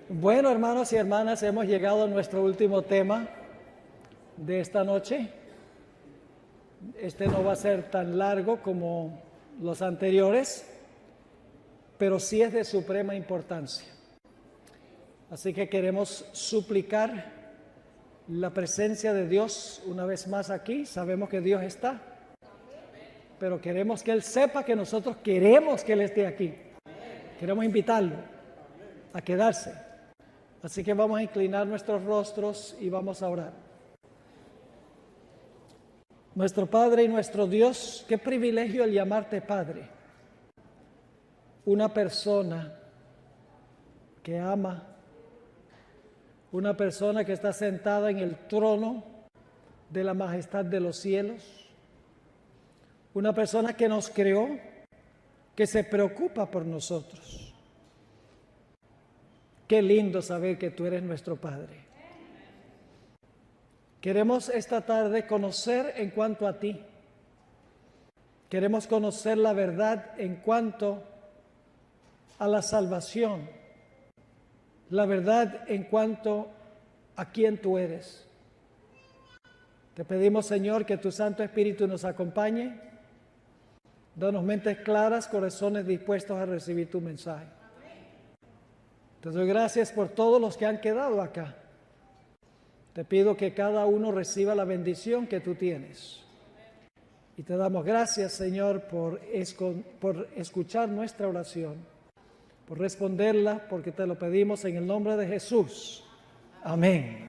Bueno, hermanos y hermanas, hemos llegado a nuestro último tema de esta noche. Este no va a ser tan largo como los anteriores, pero sí es de suprema importancia. Así que queremos suplicar la presencia de Dios una vez más aquí. Sabemos que Dios está, pero queremos que Él sepa que nosotros queremos que Él esté aquí. Queremos invitarlo a quedarse. Así que vamos a inclinar nuestros rostros y vamos a orar. Nuestro Padre y nuestro Dios, qué privilegio el llamarte Padre. Una persona que ama, una persona que está sentada en el trono de la majestad de los cielos, una persona que nos creó, que se preocupa por nosotros. Qué lindo saber que tú eres nuestro Padre. Queremos esta tarde conocer en cuanto a ti. Queremos conocer la verdad en cuanto a la salvación. La verdad en cuanto a quién tú eres. Te pedimos, Señor, que tu Santo Espíritu nos acompañe. Danos mentes claras, corazones dispuestos a recibir tu mensaje. Te doy gracias por todos los que han quedado acá. Te pido que cada uno reciba la bendición que tú tienes. Y te damos gracias, Señor, por escuchar nuestra oración, por responderla, porque te lo pedimos en el nombre de Jesús. Amén.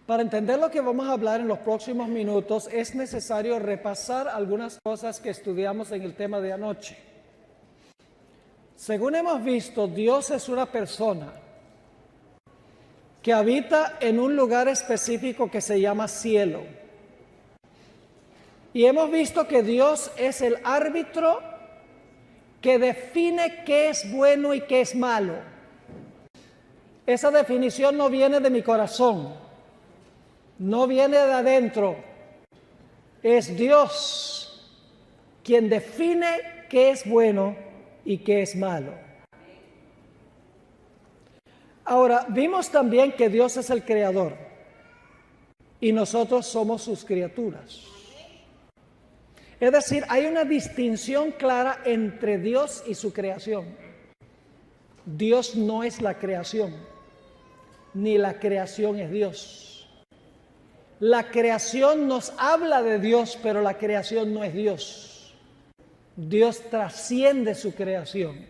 Para entender lo que vamos a hablar en los próximos minutos, es necesario repasar algunas cosas que estudiamos en el tema de anoche. Según hemos visto, Dios es una persona que habita en un lugar específico que se llama cielo. Y hemos visto que Dios es el árbitro que define qué es bueno y qué es malo. Esa definición no viene de mi corazón, no viene de adentro. Es Dios quien define qué es bueno y qué es malo. Ahora, vimos también que Dios es el creador y nosotros somos sus criaturas. Es decir, hay una distinción clara entre Dios y su creación. Dios no es la creación, ni la creación es Dios. La creación nos habla de Dios, pero la creación no es Dios. Dios trasciende su creación,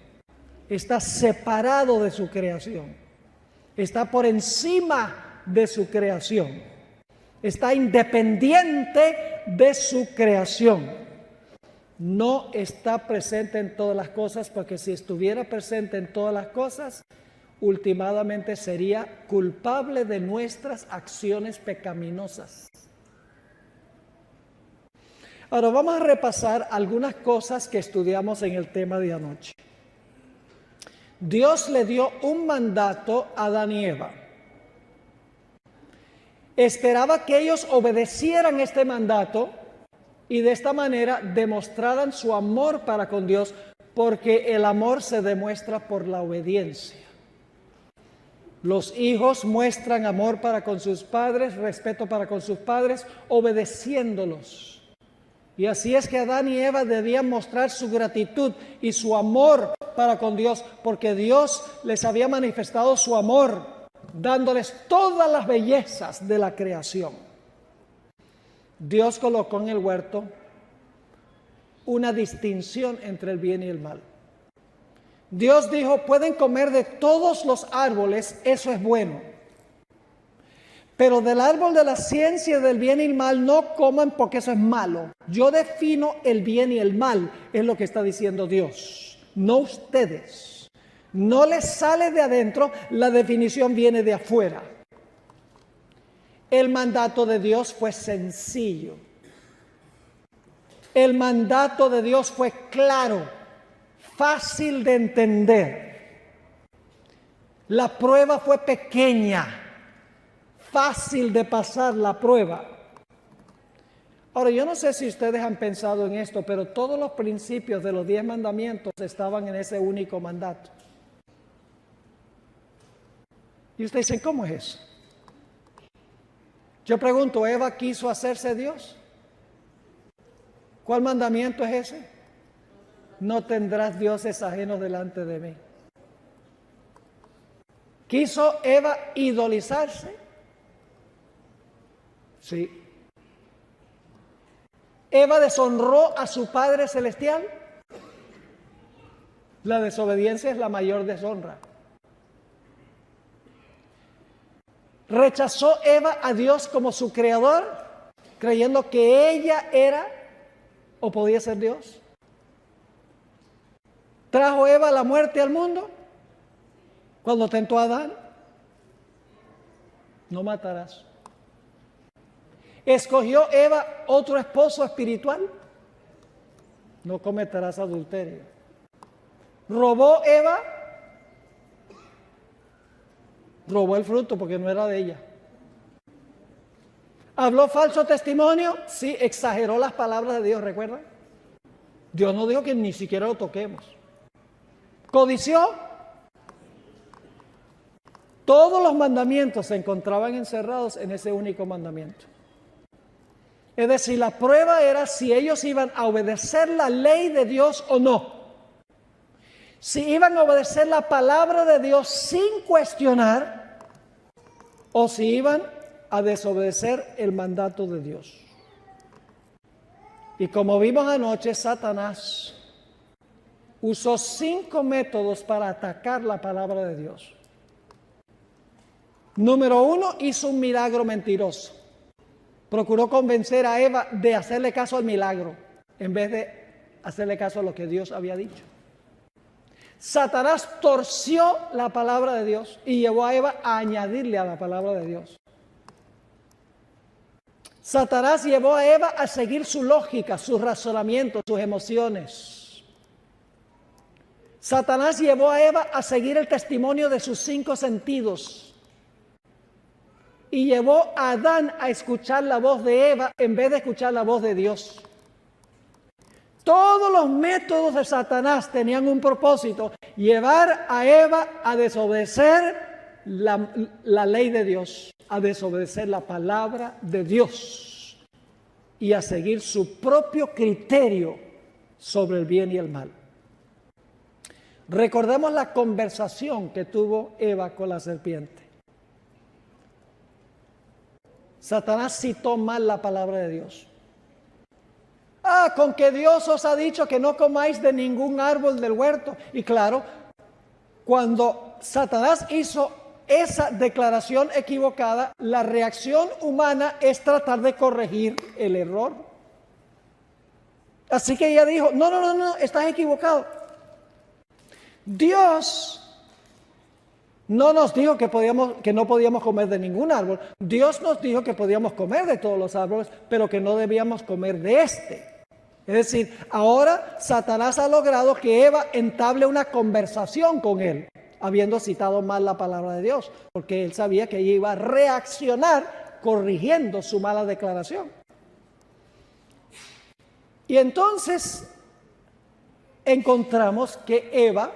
está separado de su creación, está por encima de su creación, está independiente de su creación. No está presente en todas las cosas, porque si estuviera presente en todas las cosas, últimamente sería culpable de nuestras acciones pecaminosas. Ahora vamos a repasar algunas cosas que estudiamos en el tema de anoche. Dios le dio un mandato a Adán y Eva. Esperaba que ellos obedecieran este mandato y de esta manera demostraran su amor para con Dios, porque el amor se demuestra por la obediencia. Los hijos muestran amor para con sus padres, respeto para con sus padres, obedeciéndolos. Y así es que Adán y Eva debían mostrar su gratitud y su amor para con Dios, porque Dios les había manifestado su amor, dándoles todas las bellezas de la creación. Dios colocó en el huerto una distinción entre el bien y el mal. Dios dijo, pueden comer de todos los árboles, eso es bueno. Pero del árbol de la ciencia del bien y el mal no coman, porque eso es malo. Yo defino el bien y el mal, es lo que está diciendo Dios, no ustedes. No les sale de adentro, la definición viene de afuera. El mandato de Dios fue sencillo. El mandato de Dios fue claro, fácil de entender. La prueba fue pequeña, fácil de pasar la prueba. Ahora, yo no sé si ustedes han pensado en esto, pero todos los principios de los 10 mandamientos estaban en ese único mandato. Y ustedes dicen, ¿cómo es eso? Yo pregunto, ¿Eva quiso hacerse Dios? ¿Cuál mandamiento es ese? No tendrás dioses ajenos delante de mí. ¿Quiso Eva idolizarse? Sí. ¿Eva deshonró a su Padre Celestial? La desobediencia es la mayor deshonra. ¿Rechazó Eva a Dios como su creador, creyendo que ella era o podía ser Dios? ¿Trajo Eva la muerte al mundo cuando tentó a Adán? No matarás. ¿Escogió Eva otro esposo espiritual? No cometerás adulterio. ¿Robó Eva? Robó el fruto porque no era de ella. ¿Habló falso testimonio? Sí, exageró las palabras de Dios, ¿recuerdan? Dios nos dijo que ni siquiera lo toquemos. ¿Codició? Todos los mandamientos se encontraban encerrados en ese único mandamiento. Es decir, la prueba era si ellos iban a obedecer la ley de Dios o no. Si iban a obedecer la palabra de Dios sin cuestionar o si iban a desobedecer el mandato de Dios. Y como vimos anoche, Satanás usó 5 métodos para atacar la palabra de Dios. Número 1, hizo un milagro mentiroso. Procuró convencer a Eva de hacerle caso al milagro en vez de hacerle caso a lo que Dios había dicho. Satanás torció la palabra de Dios y llevó a Eva a añadirle a la palabra de Dios. Satanás llevó a Eva a seguir su lógica, sus razonamientos, sus emociones. Satanás llevó a Eva a seguir el testimonio de sus 5 sentidos. Y llevó a Adán a escuchar la voz de Eva en vez de escuchar la voz de Dios. Todos los métodos de Satanás tenían un propósito: llevar a Eva a desobedecer la ley de Dios, a desobedecer la palabra de Dios y a seguir su propio criterio sobre el bien y el mal. Recordemos la conversación que tuvo Eva con la serpiente. Satanás citó mal la palabra de Dios. Con que Dios os ha dicho que no comáis de ningún árbol del huerto. Y claro, cuando Satanás hizo esa declaración equivocada, la reacción humana es tratar de corregir el error. Así que ella dijo, no, estás equivocado. Dios no nos dijo que no podíamos comer de ningún árbol. Dios nos dijo que podíamos comer de todos los árboles, pero que no debíamos comer de este. Es decir, ahora Satanás ha logrado que Eva entable una conversación con él, habiendo citado mal la palabra de Dios, porque él sabía que ella iba a reaccionar corrigiendo su mala declaración. Y entonces encontramos que Eva,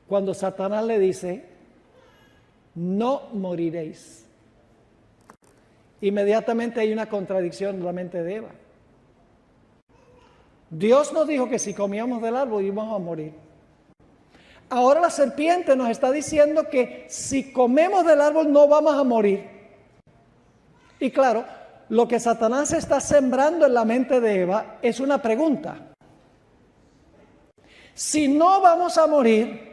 cuando Satanás le dice, no moriréis, inmediatamente hay una contradicción en la mente de Eva. Dios nos dijo que si comíamos del árbol íbamos a morir. Ahora la serpiente nos está diciendo que si comemos del árbol no vamos a morir. Y claro, lo que Satanás está sembrando en la mente de Eva es una pregunta. Si no vamos a morir,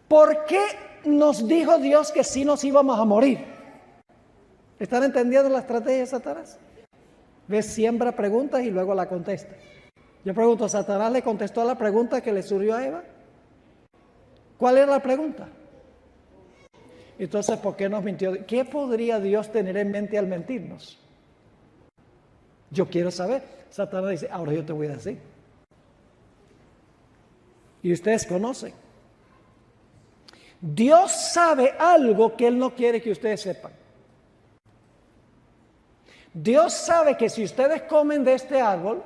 ¿por qué nos dijo Dios que sí nos íbamos a morir? ¿Están entendiendo la estrategia de Satanás? ¿Ves? Siembra preguntas y luego la contesta. Yo pregunto, ¿Satanás le contestó a la pregunta que le surgió a Eva? ¿Cuál era la pregunta? Entonces, ¿por qué nos mintió? ¿Qué podría Dios tener en mente al mentirnos? Yo quiero saber. Satanás dice, ahora yo te voy a decir. Y ustedes conocen. Dios sabe algo que Él no quiere que ustedes sepan. Dios sabe que si ustedes comen de este árbol,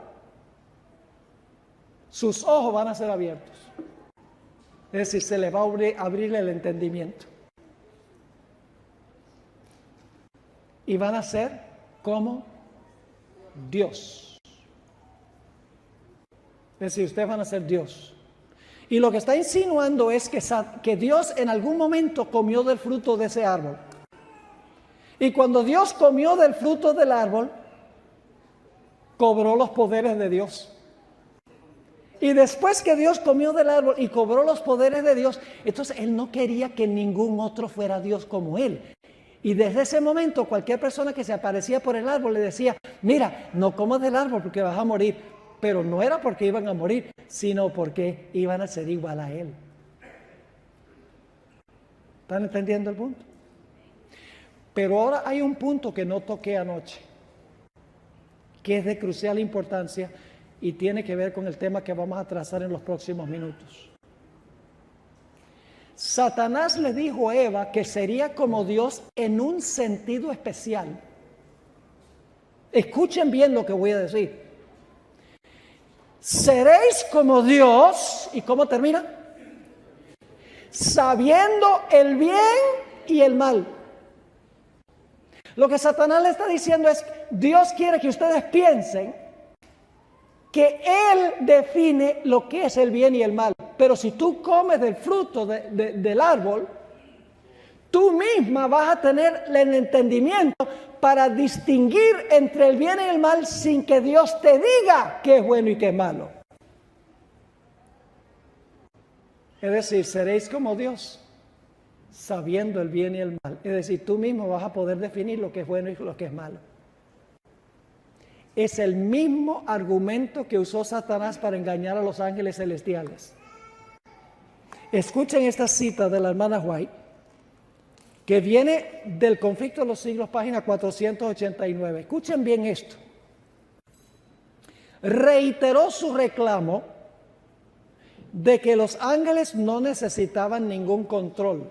sus ojos van a ser abiertos. Es decir, se le va a abrir el entendimiento. Y van a ser como Dios. Es decir, ustedes van a ser Dios. Y lo que está insinuando es que Dios en algún momento comió del fruto de ese árbol. Y cuando Dios comió del fruto del árbol, cobró los poderes de Dios. Y después que Dios comió del árbol y cobró los poderes de Dios, entonces Él no quería que ningún otro fuera Dios como Él. Y desde ese momento cualquier persona que se aparecía por el árbol le decía, mira, no comas del árbol porque vas a morir. Pero no era porque iban a morir, sino porque iban a ser igual a Él. ¿Están entendiendo el punto? Pero ahora hay un punto que no toqué anoche, que es de crucial importancia y tiene que ver con el tema que vamos a trazar en los próximos minutos. Satanás le dijo a Eva que sería como Dios en un sentido especial. Escuchen bien lo que voy a decir. Seréis como Dios, ¿y cómo termina? Sabiendo el bien y el mal. Lo que Satanás le está diciendo es, Dios quiere que ustedes piensen que Él define lo que es el bien y el mal. Pero si tú comes del fruto del árbol, tú misma vas a tener el entendimiento para distinguir entre el bien y el mal sin que Dios te diga qué es bueno y qué es malo. Es decir, seréis como Dios, sabiendo el bien y el mal. Es decir, tú mismo vas a poder definir lo que es bueno y lo que es malo. Es el mismo argumento que usó Satanás para engañar a los ángeles celestiales. Escuchen esta cita de la hermana White, que viene del Conflicto de los Siglos, página 489. Escuchen bien esto. Reiteró su reclamo de que los ángeles no necesitaban ningún control,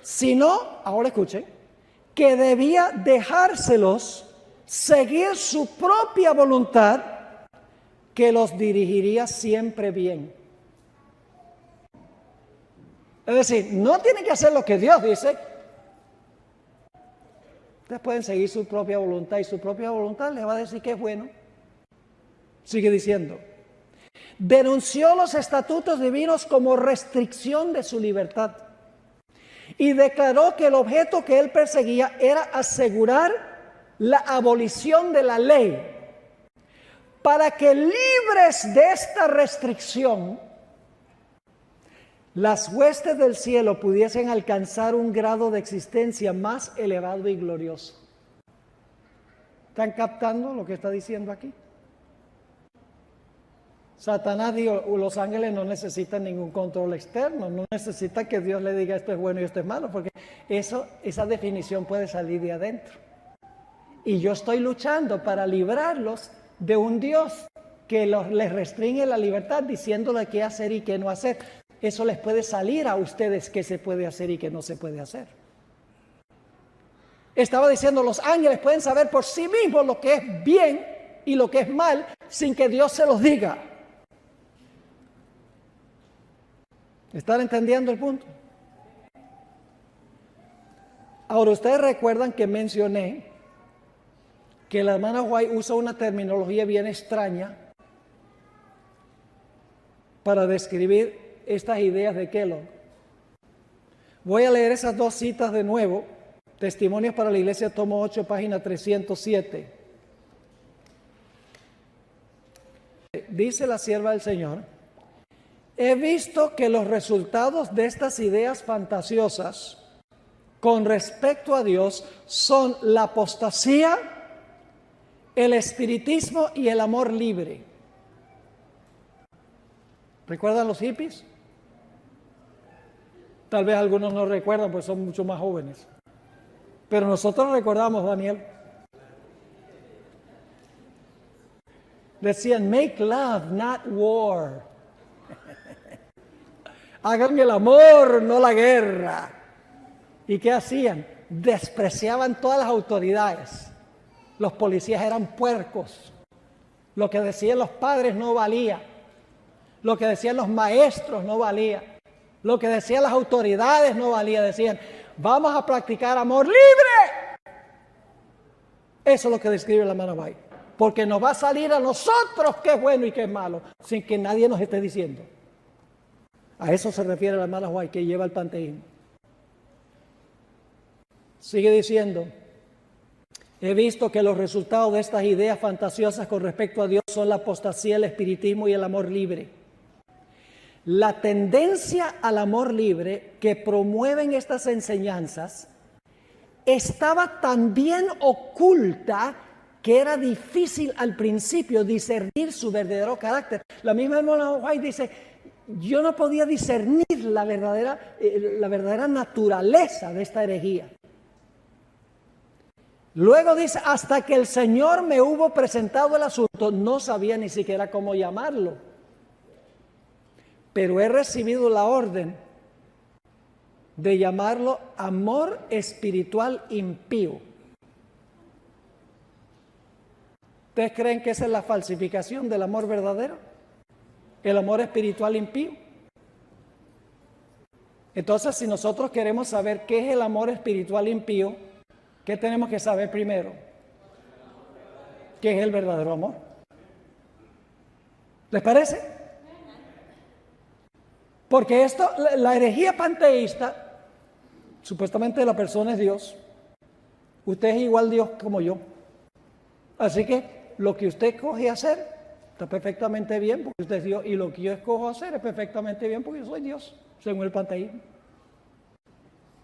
sino, ahora escuchen, que debía dejárselos seguir su propia voluntad, que los dirigiría siempre bien. Es decir, no tienen que hacer lo que Dios dice. Ustedes pueden seguir su propia voluntad y su propia voluntad les va a decir que es bueno. Sigue diciendo. Denunció los estatutos divinos como restricción de su libertad y declaró que el objeto que él perseguía era asegurar la abolición de la ley para que libres de esta restricción las huestes del cielo pudiesen alcanzar un grado de existencia más elevado y glorioso. ¿Están captando lo que está diciendo aquí? Satanás dijo, los ángeles no necesitan ningún control externo, no necesitan que Dios le diga esto es bueno y esto es malo, porque esa definición puede salir de adentro. Y yo estoy luchando para librarlos de un Dios que les restringe la libertad diciéndole qué hacer y qué no hacer. Eso les puede salir a ustedes qué se puede hacer y qué no se puede hacer. Estaba diciendo, los ángeles pueden saber por sí mismos lo que es bien y lo que es mal sin que Dios se los diga. ¿Están entendiendo el punto? Ahora, ustedes recuerdan que mencioné que la hermana White usa una terminología bien extraña para describir estas ideas de Kellogg. Voy a leer esas dos citas de nuevo. Testimonios para la Iglesia, tomo 8, página 307. Dice la sierva del Señor: he visto que los resultados de estas ideas fantasiosas con respecto a Dios son la apostasía, el espiritismo y el amor libre. ¿Recuerdan los hippies? Tal vez algunos no recuerdan, pues son mucho más jóvenes. Pero nosotros recordamos, Daniel. Decían, make love, not war. Hagan el amor, no la guerra. ¿Y qué hacían? Despreciaban todas las autoridades. Los policías eran puercos. Lo que decían los padres no valía. Lo que decían los maestros no valía. Lo que decían las autoridades no valía. Decían, vamos a practicar amor libre. Eso es lo que describe la hermana White. Porque nos va a salir a nosotros qué es bueno y qué es malo, sin que nadie nos esté diciendo. A eso se refiere la hermana White, que lleva el panteísmo. Sigue diciendo, he visto que los resultados de estas ideas fantasiosas con respecto a Dios son la apostasía, el espiritismo y el amor libre. La tendencia al amor libre que promueven estas enseñanzas estaba tan bien oculta que era difícil al principio discernir su verdadero carácter. La misma hermana White dice, yo no podía discernir la verdadera naturaleza de esta herejía. Luego dice, hasta que el Señor me hubo presentado el asunto, no sabía ni siquiera cómo llamarlo. Pero he recibido la orden de llamarlo amor espiritual impío. ¿Ustedes creen que esa es la falsificación del amor verdadero? El amor espiritual impío. Entonces, si nosotros queremos saber qué es el amor espiritual impío, ¿qué tenemos que saber primero? ¿Qué es el verdadero amor? ¿Les parece? Porque esto, la herejía panteísta, supuestamente la persona es Dios. Usted es igual Dios como yo. Así que lo que usted escoge hacer está perfectamente bien porque usted es Dios. Y lo que yo escojo hacer es perfectamente bien porque yo soy Dios, según el panteísmo.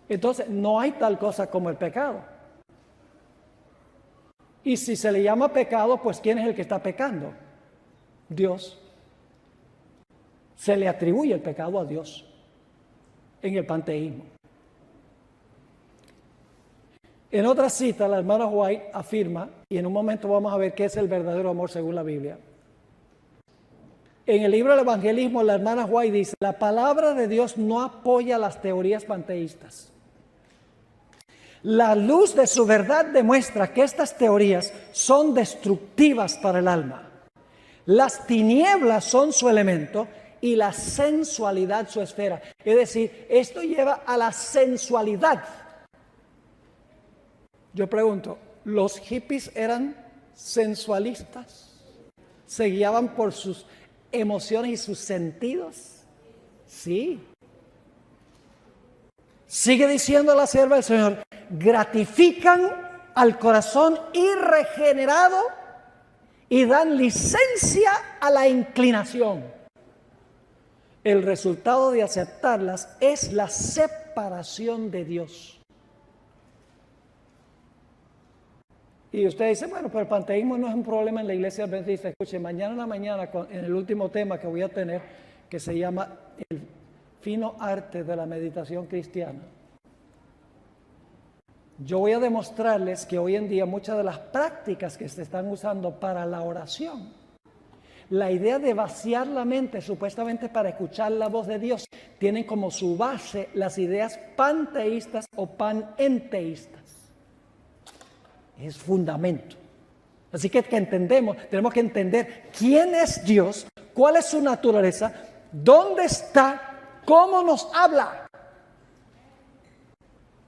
Entonces, no hay tal cosa como el pecado. Y si se le llama pecado, pues ¿quién es el que está pecando? Dios. Se le atribuye el pecado a Dios en el panteísmo. En otra cita, la hermana White afirma, y en un momento vamos a ver qué es el verdadero amor según la Biblia. En el libro del Evangelismo, la hermana White dice, la palabra de Dios no apoya las teorías panteístas. La luz de su verdad demuestra que estas teorías son destructivas para el alma. Las tinieblas son su elemento y la sensualidad su esfera. Es decir, esto lleva a la sensualidad. Yo pregunto, ¿los hippies eran sensualistas? ¿Se guiaban por sus emociones y sus sentidos? Sí. Sigue diciendo la sierva del Señor, gratifican al corazón irregenerado y dan licencia a la inclinación. El resultado de aceptarlas es la separación de Dios. Y usted dice, bueno, pero el panteísmo no es un problema en la iglesia adventista. Escuche, mañana en la mañana, en el último tema que voy a tener, que se llama el fino arte de la meditación cristiana, yo voy a demostrarles que hoy en día muchas de las prácticas que se están usando para la oración, la idea de vaciar la mente supuestamente para escuchar la voz de Dios, tienen como su base las ideas panteístas o panenteístas. Es fundamento. Así que tenemos que entender quién es Dios, cuál es su naturaleza, dónde está, cómo nos habla.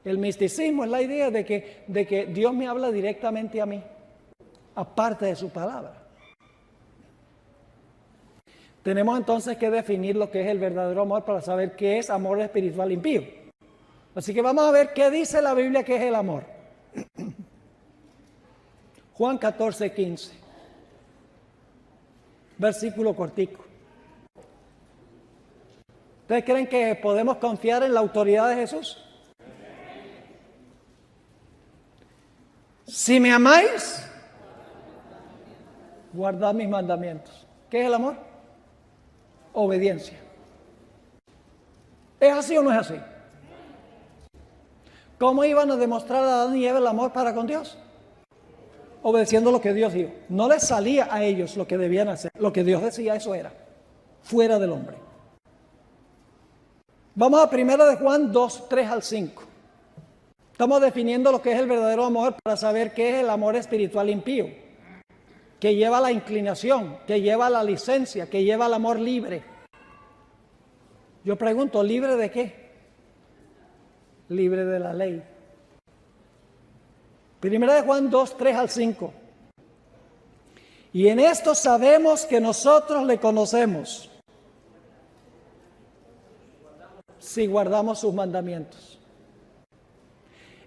El misticismo es la idea de que Dios me habla directamente a mí, aparte de su palabra. Tenemos entonces que definir lo que es el verdadero amor para saber qué es amor espiritual impío. Así que vamos a ver qué dice la Biblia que es el amor. Juan 14:15, versículo cortico. ¿Ustedes creen que podemos confiar en la autoridad de Jesús? Si me amáis, guardad mis mandamientos. ¿Qué es el amor? Obediencia. ¿Es así o no es así? ¿Cómo iban a demostrar a Adán y Eva el amor para con Dios? Obedeciendo lo que Dios dijo. No les salía a ellos lo que debían hacer. Lo que Dios decía, eso era. Fuera del hombre. Vamos a 1 de Juan 2, 3 al 5. Estamos definiendo lo que es el verdadero amor para saber qué es el amor espiritual impío. Que lleva a la inclinación, que lleva a la licencia, que lleva al amor libre. Yo pregunto, ¿libre de qué? Libre de la ley. Primera de Juan 2, 3 al 5. Y en esto sabemos que nosotros le conocemos, si guardamos sus mandamientos.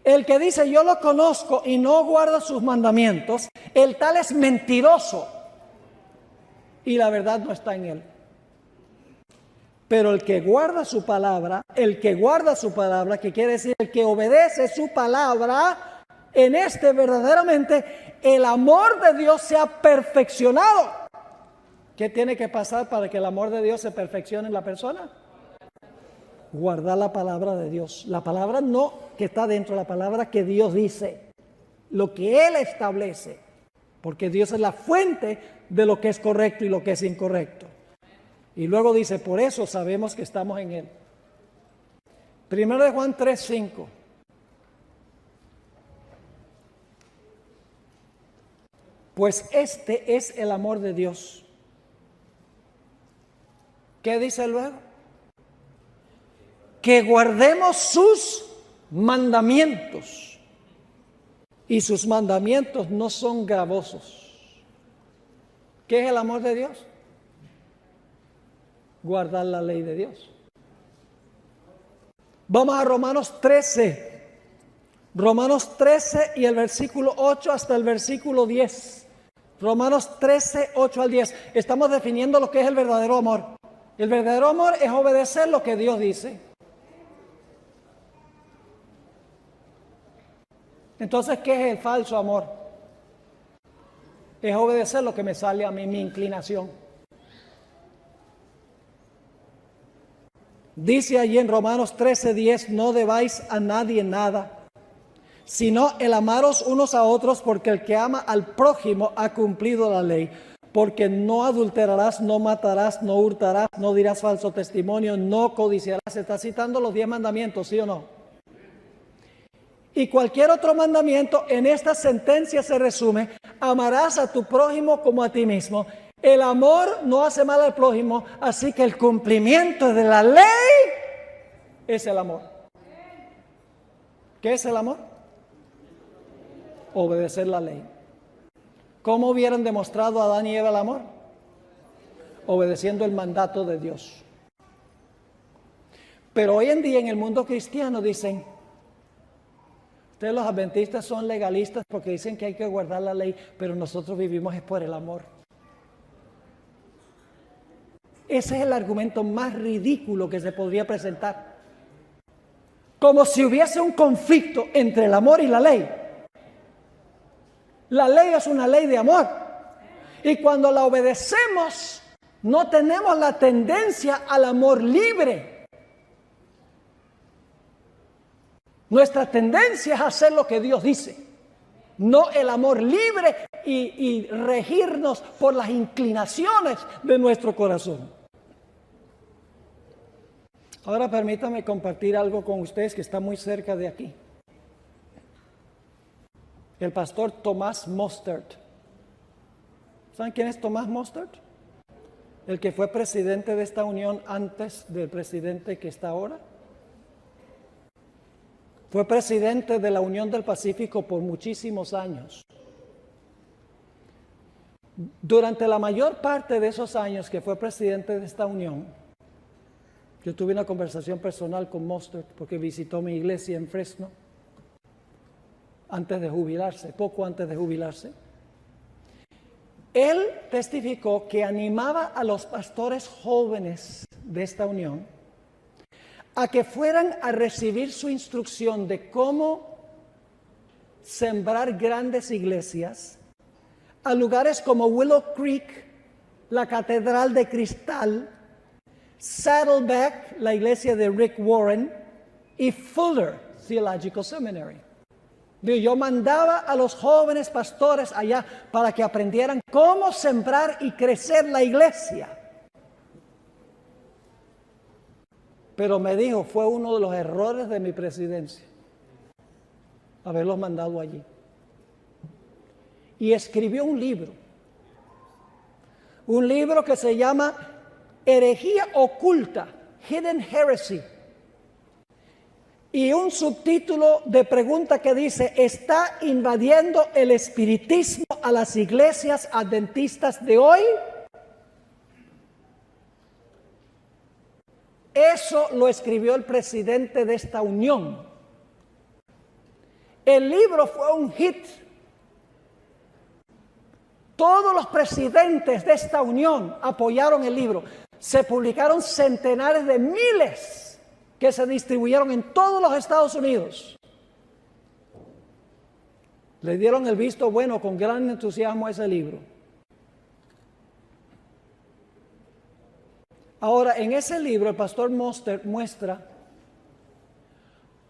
El que dice yo lo conozco y no guarda sus mandamientos, el tal es mentiroso y la verdad no está en él. Pero el que guarda su palabra, que quiere decir el que obedece su palabra, en este verdaderamente el amor de Dios se ha perfeccionado. ¿Qué tiene que pasar para que el amor de Dios se perfeccione en la persona? Guardar la palabra de Dios. La palabra no que está dentro, la palabra que Dios dice. Lo que Él establece. Porque Dios es la fuente de lo que es correcto y lo que es incorrecto. Y luego dice, por eso sabemos que estamos en Él. Primero de Juan 3, 5. Pues este es el amor de Dios. ¿Qué dice luego? Que guardemos sus mandamientos. Y sus mandamientos no son gravosos. ¿Qué es el amor de Dios? Guardar la ley de Dios. Vamos a Romanos 13. Romanos 13 y el versículo 8 hasta el versículo 10. Romanos 13, 8 al 10. Estamos definiendo lo que es el verdadero amor. El verdadero amor es obedecer lo que Dios dice. Entonces, ¿qué es el falso amor? Es obedecer lo que me sale a mí, mi inclinación. Dice allí en Romanos 13, 10, no debáis a nadie nada, sino el amaros unos a otros, porque el que ama al prójimo ha cumplido la ley. Porque no adulterarás, no matarás, no hurtarás, no dirás falso testimonio, no codiciarás. Se está citando los 10 mandamientos, ¿sí o no? Y cualquier otro mandamiento en esta sentencia se resume: amarás a tu prójimo como a ti mismo. El amor no hace mal al prójimo, así que el cumplimiento de la ley es el amor. ¿Qué es el amor? Obedecer la ley. ¿Cómo hubieran demostrado Adán y Eva el amor? Obedeciendo el mandato de Dios. Pero hoy en día en el mundo cristiano dicen, ustedes los adventistas son legalistas porque dicen que hay que guardar la ley, pero nosotros vivimos es por el amor. Ese es el argumento más ridículo que se podría presentar. Como si hubiese un conflicto entre el amor y la ley. La ley es una ley de amor. Y cuando la obedecemos, no tenemos la tendencia al amor libre. Nuestra tendencia es hacer lo que Dios dice. No el amor libre y regirnos por las inclinaciones de nuestro corazón. Ahora permítame compartir algo con ustedes que está muy cerca de aquí. El pastor Thomas Mostert. ¿Saben quién es Thomas Mostert? El que fue presidente de esta unión antes del presidente que está ahora. Fue presidente de la Unión del Pacífico por muchísimos años. Durante la mayor parte de esos años que fue presidente de esta unión, yo tuve una conversación personal con Mostert porque visitó mi iglesia en Fresno antes de jubilarse, poco antes de jubilarse. Él testificó que animaba a los pastores jóvenes de esta unión a que fueran a recibir su instrucción de cómo sembrar grandes iglesias a lugares como Willow Creek, la Catedral de Cristal, Saddleback, la iglesia de Rick Warren, y Fuller Theological Seminary. Yo mandaba a los jóvenes pastores allá para que aprendieran cómo sembrar y crecer la iglesia. Pero me dijo, fue uno de los errores de mi presidencia, haberlos mandado allí. Y escribió un libro que se llama Herejía Oculta Hidden Heresy. Y un subtítulo de pregunta que dice, ¿está invadiendo el espiritismo a las iglesias adventistas de hoy? Eso lo escribió el presidente de esta unión. El libro fue un hit. Todos los presidentes de esta unión apoyaron el libro. Se publicaron centenares de miles que se distribuyeron en todos los Estados Unidos. Le dieron el visto bueno con gran entusiasmo a ese libro. Ahora, en ese libro el pastor Mostert muestra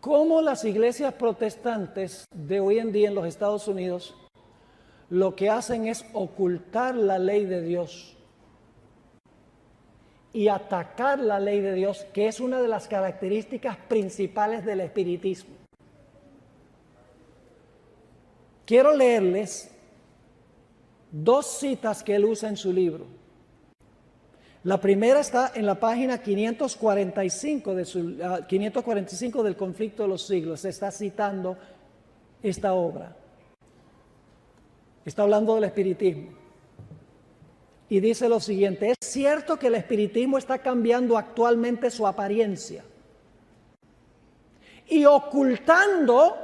cómo las iglesias protestantes de hoy en día en los Estados Unidos lo que hacen es ocultar la ley de Dios y atacar la ley de Dios, que es una de las características principales del espiritismo. Quiero leerles dos citas que él usa en su libro. La primera está en la página 545, 545 del Conflicto de los Siglos. Se está citando esta obra. Está hablando del espiritismo. Y dice lo siguiente: es cierto que el espiritismo está cambiando actualmente su apariencia y ocultando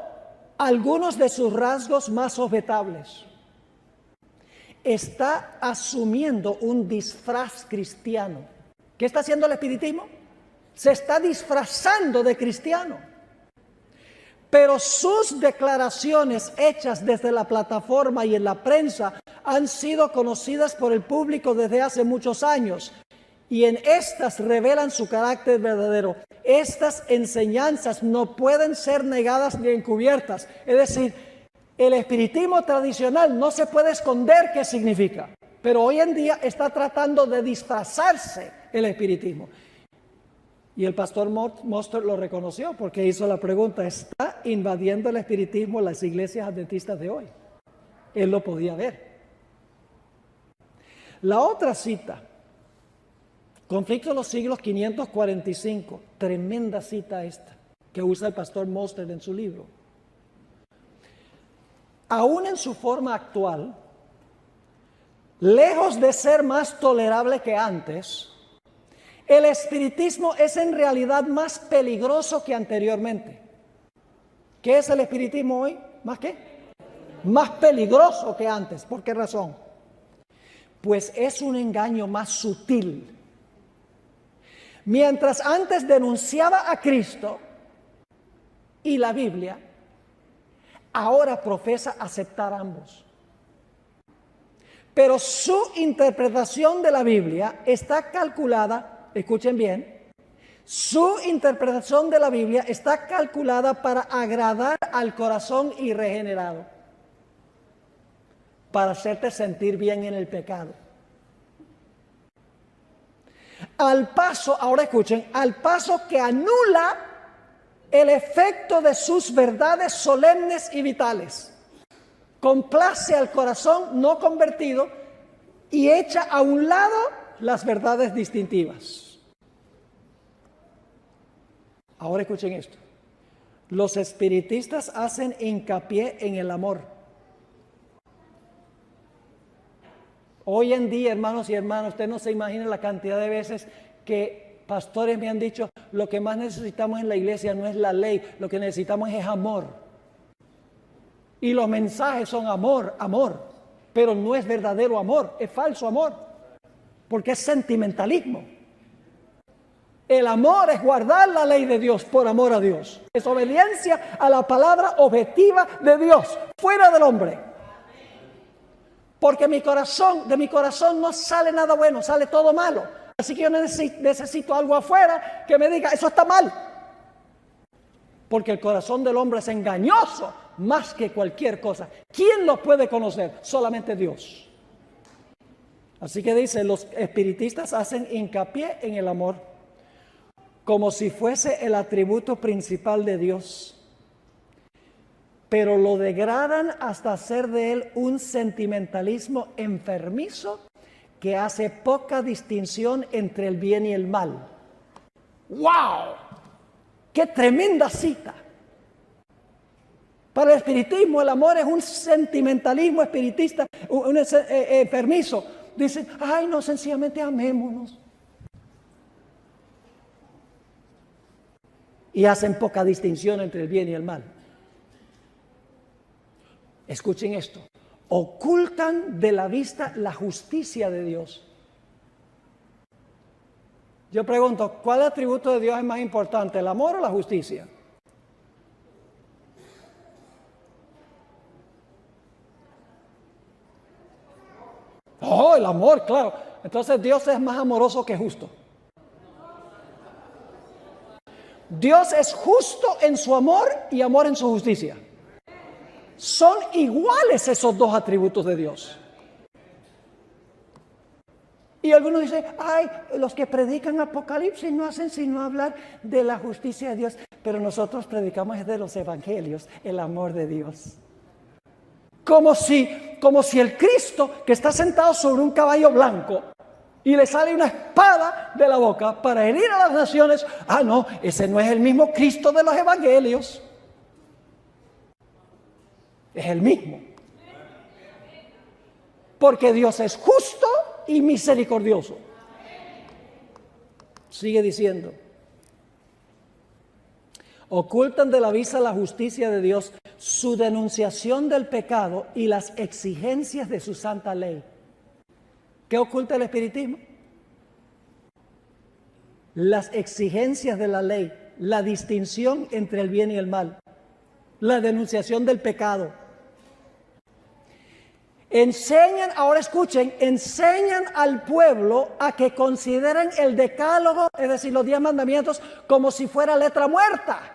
algunos de sus rasgos más objetables. Está asumiendo un disfraz cristiano. ¿Qué está haciendo el espiritismo? Se está disfrazando de cristiano. Pero sus declaraciones hechas desde la plataforma y en la prensa han sido conocidas por el público desde hace muchos años, y en estas revelan su carácter verdadero. Estas enseñanzas no pueden ser negadas ni encubiertas. Es decir, el espiritismo tradicional no se puede esconder qué significa, pero hoy en día está tratando de disfrazarse el espiritismo. Y el pastor Mostert lo reconoció porque hizo la pregunta: ¿está invadiendo el espiritismo las iglesias adventistas de hoy? Él lo podía ver. La otra cita, Conflicto de los Siglos 545, tremenda cita esta, que usa el pastor Mostert en su libro. Aún en su forma actual, lejos de ser más tolerable que antes, el espiritismo es en realidad más peligroso que anteriormente. ¿Qué es el espiritismo hoy? ¿Más qué? Más peligroso que antes. ¿Por qué razón? Pues es un engaño más sutil. Mientras antes denunciaba a Cristo y la Biblia, ahora profesa aceptar ambos. Pero su interpretación de la Biblia está calculada, escuchen bien, su interpretación de la Biblia está calculada para agradar al corazón irregenerado, para hacerte sentir bien en el pecado. Al paso, ahora escuchen, al paso que anula el efecto de sus verdades solemnes y vitales. Complace al corazón no convertido y echa a un lado las verdades distintivas. Ahora escuchen esto. Los espiritistas hacen hincapié en el amor. Hoy en día, hermanos y hermanas, usted no se imagina la cantidad de veces que pastores me han dicho: lo que más necesitamos en la iglesia no es la ley, lo que necesitamos es amor. Y los mensajes son amor, amor, pero no es verdadero amor, es falso amor, porque es sentimentalismo. El amor es guardar la ley de Dios por amor a Dios. Es obediencia a la palabra objetiva de Dios, fuera del hombre. Porque de mi corazón no sale nada bueno, sale todo malo. Así que yo necesito algo afuera que me diga: eso está mal. Porque el corazón del hombre es engañoso más que cualquier cosa. ¿Quién lo puede conocer? Solamente Dios. Así que dice, los espiritistas hacen hincapié en el amor como si fuese el atributo principal de Dios, pero lo degradan hasta hacer de él un sentimentalismo enfermizo que hace poca distinción entre el bien y el mal. ¡Wow! ¡Qué tremenda cita! Para el espiritismo, el amor es un sentimentalismo espiritista, un permiso. Dicen, ay, no, sencillamente amémonos. Y hacen poca distinción entre el bien y el mal. Escuchen esto. Ocultan de la vista la justicia de Dios. Yo pregunto, ¿cuál atributo de Dios es más importante, el amor o la justicia? Oh, el amor, claro. Entonces Dios es más amoroso que justo. Dios es justo en su amor y amor en su justicia. Son iguales esos dos atributos de Dios. Y algunos dicen, ay, los que predican Apocalipsis no hacen sino hablar de la justicia de Dios. Pero nosotros predicamos de los evangelios, el amor de Dios. Como si el Cristo que está sentado sobre un caballo blanco y le sale una espada de la boca para herir a las naciones. Ah, no, ese no es el mismo Cristo de los evangelios. Es el mismo. Porque Dios es justo y misericordioso. Sigue diciendo. Ocultan de la vista la justicia de Dios, su denunciación del pecado y las exigencias de su santa ley. ¿Qué oculta el espiritismo? Las exigencias de la ley, la distinción entre el bien y el mal, la denunciación del pecado. Enseñan, ahora escuchen, enseñan al pueblo a que consideren el decálogo, es decir, los 10 mandamientos, como si fuera letra muerta.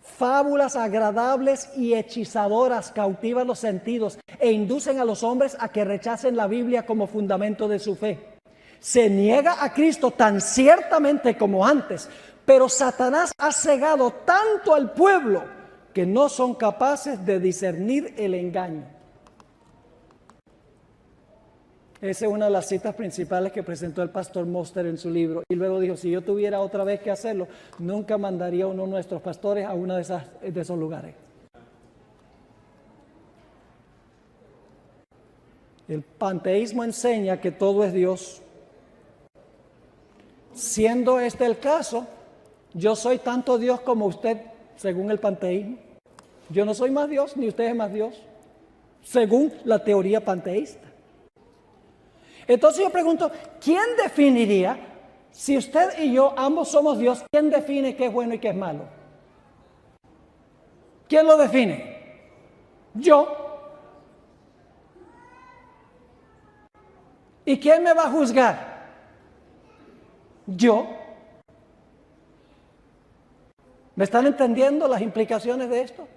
Fábulas agradables y hechizadoras cautivan los sentidos e inducen a los hombres a que rechacen la Biblia como fundamento de su fe. Se niega a Cristo tan ciertamente como antes, pero Satanás ha cegado tanto al pueblo que no son capaces de discernir el engaño. Esa es una de las citas principales que presentó el pastor Moster en su libro. Y luego dijo, si yo tuviera otra vez que hacerlo, nunca mandaría a uno de nuestros pastores a uno de esos lugares. El panteísmo enseña que todo es Dios. Siendo este el caso, yo soy tanto Dios como usted, según el panteísmo. Yo no soy más Dios, ni usted es más Dios, según la teoría panteísta. Entonces yo pregunto, ¿quién definiría, si usted y yo ambos somos Dios, quién define qué es bueno y qué es malo? ¿Quién lo define? Yo. ¿Y quién me va a juzgar? Yo. ¿Me están entendiendo las implicaciones de esto?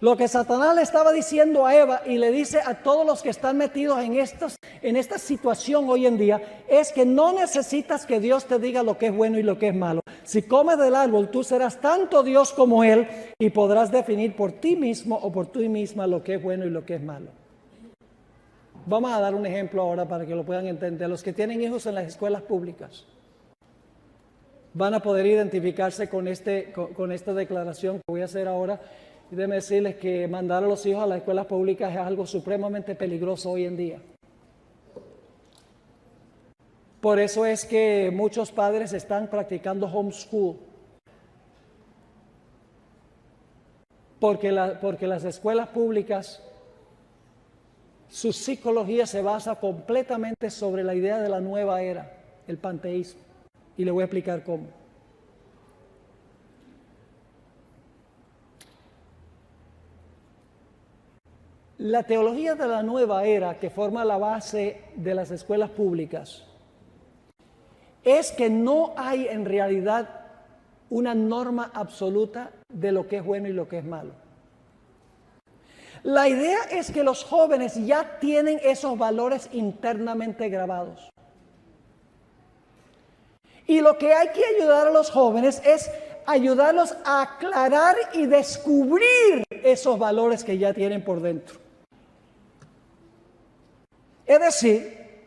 Lo que Satanás le estaba diciendo a Eva y le dice a todos los que están metidos en esta situación hoy en día es que no necesitas que Dios te diga lo que es bueno y lo que es malo. Si comes del árbol, tú serás tanto Dios como Él y podrás definir por ti mismo o por ti misma lo que es bueno y lo que es malo. Vamos a dar un ejemplo ahora para que lo puedan entender. Los que tienen hijos en las escuelas públicas van a poder identificarse con esta declaración que voy a hacer ahora. Y déjenme decirles que mandar a los hijos a las escuelas públicas es algo supremamente peligroso hoy en día. Por eso es que muchos padres están practicando homeschool. Porque las escuelas públicas, su psicología se basa completamente sobre la idea de la nueva era, el panteísmo. Y le voy a explicar cómo. La teología de la nueva era, que forma la base de las escuelas públicas, es que no hay en realidad una norma absoluta de lo que es bueno y lo que es malo. La idea es que los jóvenes ya tienen esos valores internamente grabados. Y lo que hay que ayudar a los jóvenes es ayudarlos a aclarar y descubrir esos valores que ya tienen por dentro. Es decir,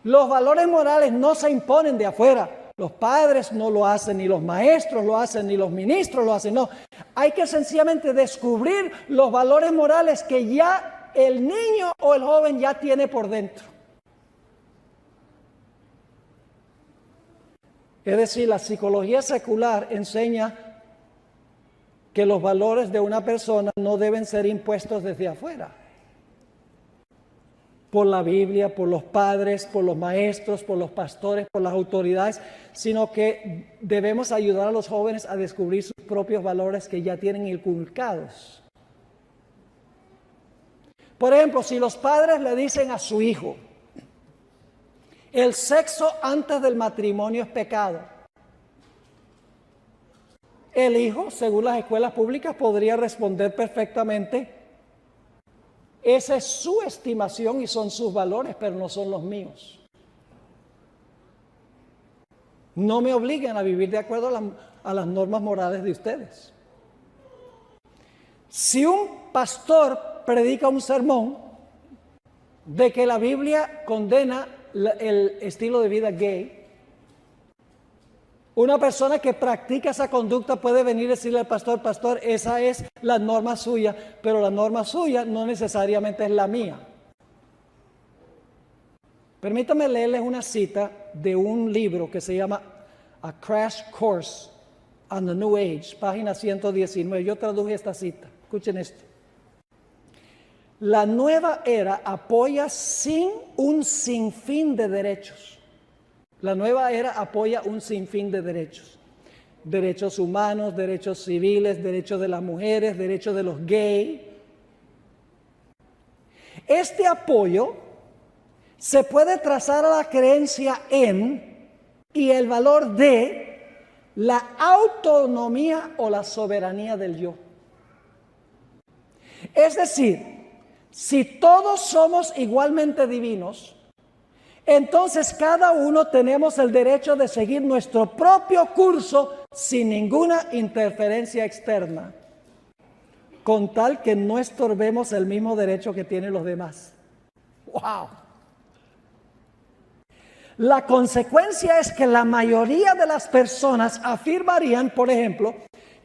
Los valores morales no se imponen de afuera. Los padres no lo hacen, ni los maestros lo hacen, ni los ministros lo hacen. No, hay que sencillamente descubrir los valores morales que ya el niño o el joven ya tiene por dentro. Es decir, la psicología secular enseña que los valores de una persona no deben ser impuestos desde afuera. Por la Biblia, por los padres, por los maestros, por los pastores, por las autoridades, sino que debemos ayudar a los jóvenes a descubrir sus propios valores que ya tienen inculcados. Por ejemplo, si los padres le dicen a su hijo, el sexo antes del matrimonio es pecado, el hijo, según las escuelas públicas, podría responder perfectamente, esa es su estimación y son sus valores, pero no son los míos. No me obliguen a vivir de acuerdo a las normas morales de ustedes. Si un pastor predica un sermón de que la Biblia condena el estilo de vida gay, una persona que practica esa conducta puede venir y decirle al pastor, pastor, esa es la norma suya, pero la norma suya no necesariamente es la mía. Permítame leerles una cita de un libro que se llama A Crash Course on the New Age, página 119. Yo traduje esta cita. Escuchen esto. La nueva era apoya un sinfín de derechos. La nueva era apoya un sinfín de derechos. Derechos humanos, derechos civiles, derechos de las mujeres, derechos de los gays. Este apoyo se puede trazar a la creencia en y el valor de la autonomía o la soberanía del yo. Es decir, si todos somos igualmente divinos, entonces cada uno tenemos el derecho de seguir nuestro propio curso sin ninguna interferencia externa, con tal que no estorbemos el mismo derecho que tienen los demás. ¡Wow! La consecuencia es que la mayoría de las personas afirmarían, por ejemplo,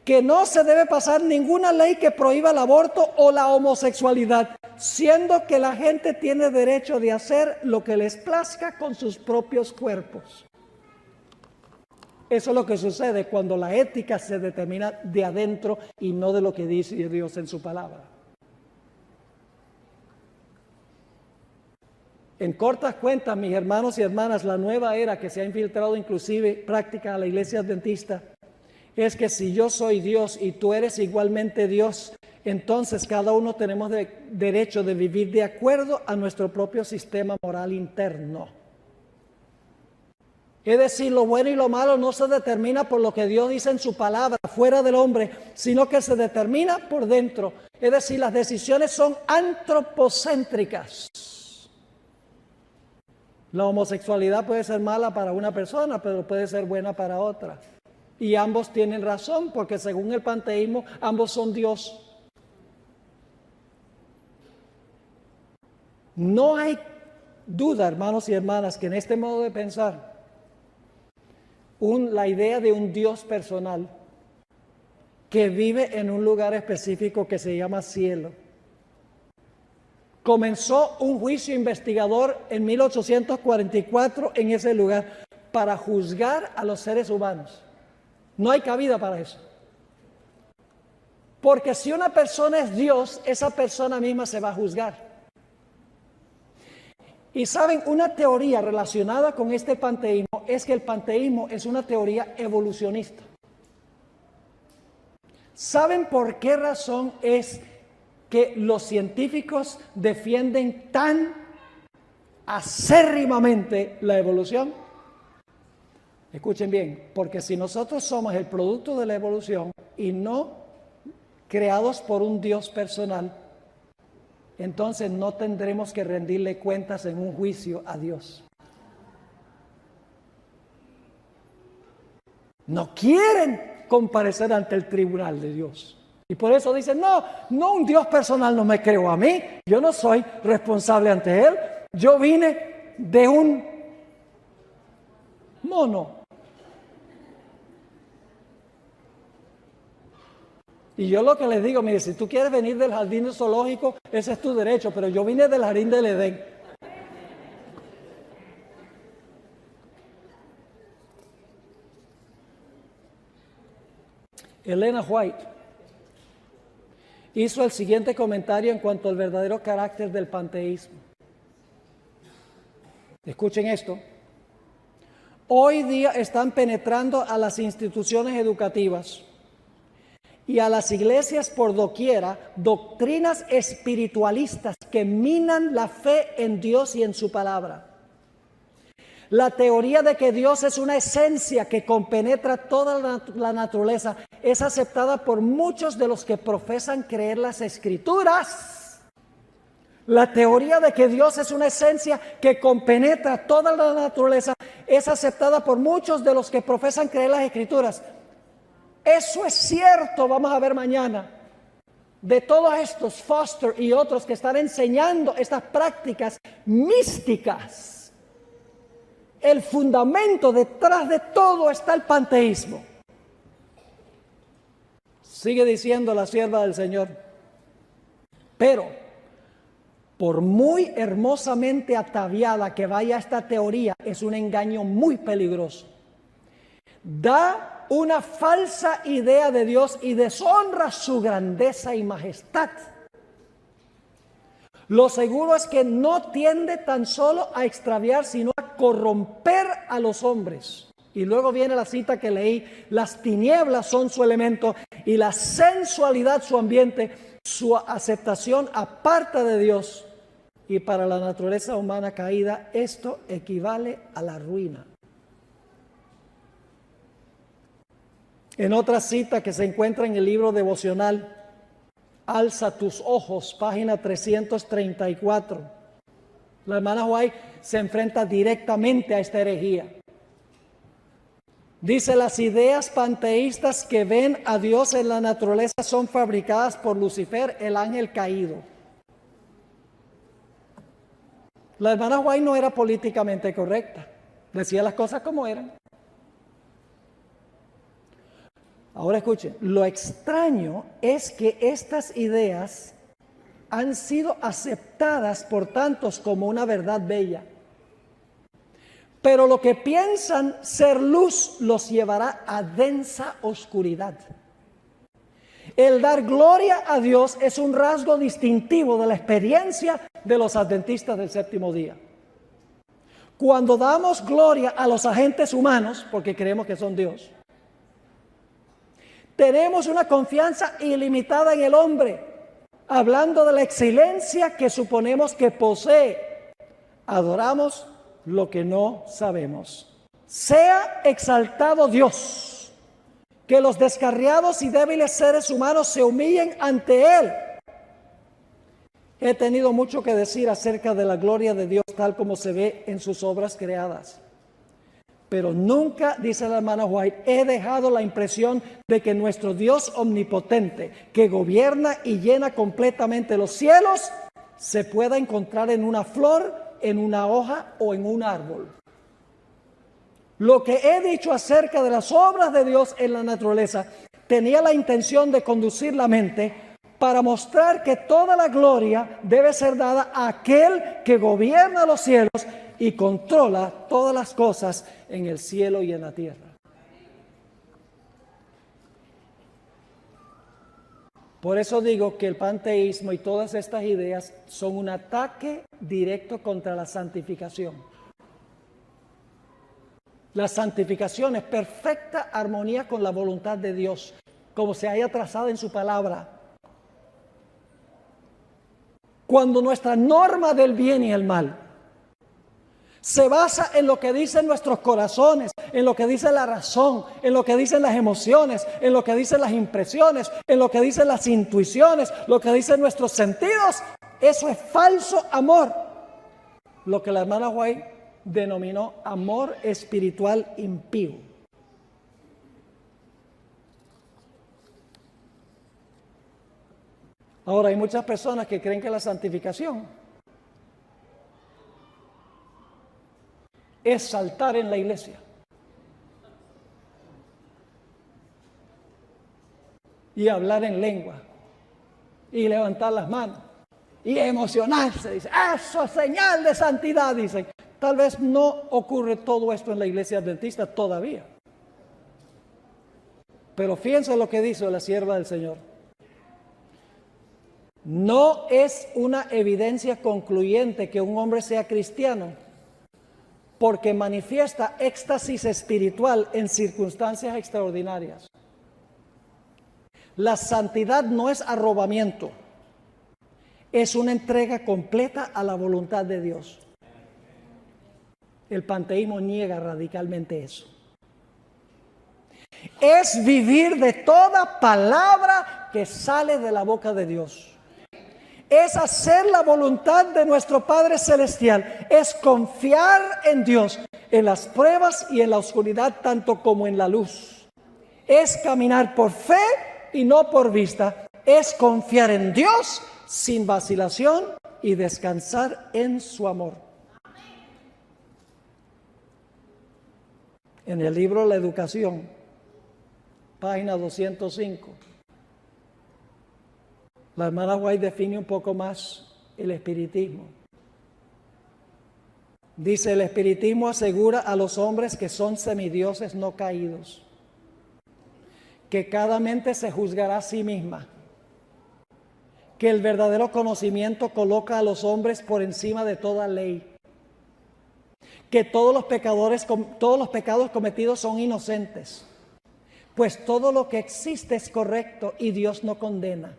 que no se debe pasar ninguna ley que prohíba el aborto o la homosexualidad, siendo que la gente tiene derecho de hacer lo que les plazca con sus propios cuerpos. Eso es lo que sucede cuando la ética se determina de adentro y no de lo que dice Dios en su palabra. En cortas cuentas, mis hermanos y hermanas, la nueva era que se ha infiltrado inclusive práctica a la iglesia adventista es que si yo soy Dios y tú eres igualmente Dios, entonces cada uno tenemos derecho de vivir de acuerdo a nuestro propio sistema moral interno. Es decir, lo bueno y lo malo no se determina por lo que Dios dice en su palabra, fuera del hombre, sino que se determina por dentro. Es decir, las decisiones son antropocéntricas. La homosexualidad puede ser mala para una persona, pero puede ser buena para otra. Y ambos tienen razón, porque según el panteísmo, ambos son Dios. No hay duda, hermanos y hermanas, que en este modo de pensar, la idea de un Dios personal que vive en un lugar específico que se llama cielo. Comenzó un juicio investigador en 1844 en ese lugar para juzgar a los seres humanos. No hay cabida para eso. Porque si una persona es Dios, esa persona misma se va a juzgar. Y saben, una teoría relacionada con este panteísmo es que el panteísmo es una teoría evolucionista. ¿Saben por qué razón es que los científicos defienden tan acérrimamente la evolución? Escuchen bien, porque si nosotros somos el producto de la evolución y no creados por un Dios personal, entonces no tendremos que rendirle cuentas en un juicio a Dios. No quieren comparecer ante el tribunal de Dios. Y por eso dicen, no un Dios personal no me creó a mí, yo no soy responsable ante Él, yo vine de un mono. Y yo lo que les digo, mire, si tú quieres venir del jardín zoológico, ese es tu derecho, pero yo vine del jardín del Edén. Elena White hizo el siguiente comentario en cuanto al verdadero carácter del panteísmo. Escuchen esto. Hoy día están penetrando a las instituciones educativas y a las iglesias por doquiera doctrinas espiritualistas que minan la fe en Dios y en su palabra. La teoría de que Dios es una esencia que compenetra toda la naturaleza es aceptada por muchos de los que profesan creer las Escrituras. La teoría de que Dios es una esencia que compenetra toda la naturaleza es aceptada por muchos de los que profesan creer las Escrituras. Eso es cierto, vamos a ver mañana. De todos estos, Foster y otros que están enseñando estas prácticas místicas, el fundamento detrás de todo está el panteísmo. Sigue diciendo la sierva del Señor. Pero, por muy hermosamente ataviada que vaya esta teoría, es un engaño muy peligroso. Da una falsa idea de Dios y deshonra su grandeza y majestad. Lo seguro es que no tiende tan solo a extraviar, sino a corromper a los hombres. Y luego viene la cita que leí: las tinieblas son su elemento y la sensualidad su ambiente. Su aceptación aparta de Dios. Y para la naturaleza humana caída, esto equivale a la ruina. En otra cita que se encuentra en el libro devocional, Alza tus ojos, página 334. La hermana White se enfrenta directamente a esta herejía. Dice: las ideas panteístas que ven a Dios en la naturaleza son fabricadas por Lucifer, el ángel caído. La hermana White no era políticamente correcta. Decía las cosas como eran. Ahora escuchen, lo extraño es que estas ideas han sido aceptadas por tantos como una verdad bella. Pero lo que piensan ser luz los llevará a densa oscuridad. El dar gloria a Dios es un rasgo distintivo de la experiencia de los adventistas del séptimo día. Cuando damos gloria a los agentes humanos, porque creemos que son Dios, tenemos una confianza ilimitada en el hombre, hablando de la excelencia que suponemos que posee. Adoramos lo que no sabemos. Sea exaltado Dios, que los descarriados y débiles seres humanos se humillen ante Él. He tenido mucho que decir acerca de la gloria de Dios tal como se ve en sus obras creadas. Pero nunca, dice la hermana White, he dejado la impresión de que nuestro Dios omnipotente, que gobierna y llena completamente los cielos, se pueda encontrar en una flor, en una hoja o en un árbol. Lo que he dicho acerca de las obras de Dios en la naturaleza tenía la intención de conducir la mente para mostrar que toda la gloria debe ser dada a aquel que gobierna los cielos y controla todas las cosas en el cielo y en la tierra. Por eso digo que el panteísmo y todas estas ideas son un ataque directo contra la santificación. La santificación es perfecta armonía con la voluntad de Dios, como se haya trazado en su palabra. Cuando nuestra norma del bien y el mal se basa en lo que dicen nuestros corazones, en lo que dice la razón, en lo que dicen las emociones, en lo que dicen las impresiones, en lo que dicen las intuiciones, lo que dicen nuestros sentidos, eso es falso amor. Lo que la hermana White denominó amor espiritual impío. Ahora, hay muchas personas que creen que la santificación es saltar en la iglesia. y hablar en lengua y levantar las manos y emocionarse. Dice, eso es señal de santidad, dicen. Tal vez no ocurre todo esto en la iglesia adventista todavía. Pero fíjense lo que dice la sierva del Señor. No es una evidencia concluyente que un hombre sea cristiano porque manifiesta éxtasis espiritual en circunstancias extraordinarias. La santidad no es arrobamiento, es una entrega completa a la voluntad de Dios. El panteísmo niega radicalmente eso. Es vivir de toda palabra que sale de la boca de Dios. Es hacer la voluntad de nuestro Padre Celestial. Es confiar en Dios, en las pruebas y en la oscuridad, tanto como en la luz. Es caminar por fe y no por vista. Es confiar en Dios sin vacilación y descansar en su amor. En el libro La Educación, página 205. La hermana White define un poco más el espiritismo. Dice, el espiritismo asegura a los hombres que son semidioses no caídos, que cada mente se juzgará a sí misma, que el verdadero conocimiento coloca a los hombres por encima de toda ley, que todos los pecados cometidos son inocentes, pues todo lo que existe es correcto y Dios no condena.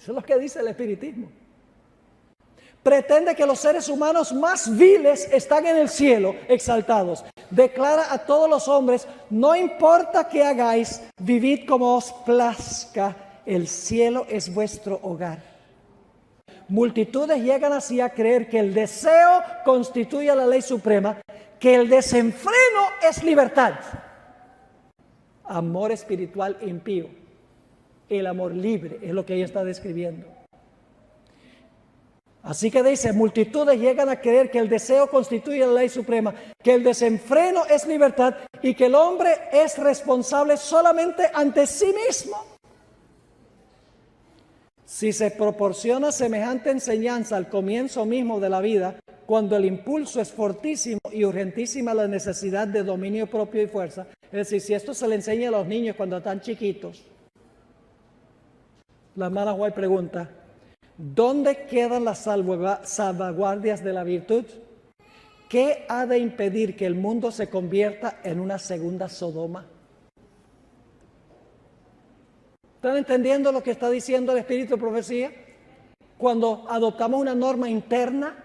Eso es lo que dice el espiritismo. Pretende que los seres humanos más viles están en el cielo, exaltados. Declara a todos los hombres, no importa qué hagáis, vivid como os plazca, el cielo es vuestro hogar. Multitudes llegan así a creer que el deseo constituye la ley suprema, que el desenfreno es libertad. Amor espiritual impío. El amor libre es lo que ella está describiendo. Así que dice, multitudes llegan a creer que el deseo constituye la ley suprema, que el desenfreno es libertad y que el hombre es responsable solamente ante sí mismo. Si se proporciona semejante enseñanza al comienzo mismo de la vida, cuando el impulso es fortísimo y urgentísima la necesidad de dominio propio y fuerza, es decir, si esto se le enseña a los niños cuando están chiquitos, la hermana White pregunta, ¿dónde quedan las salvaguardias de la virtud? ¿Qué ha de impedir que el mundo se convierta en una segunda Sodoma? ¿Están entendiendo lo que está diciendo el Espíritu de Profecía? Cuando adoptamos una norma interna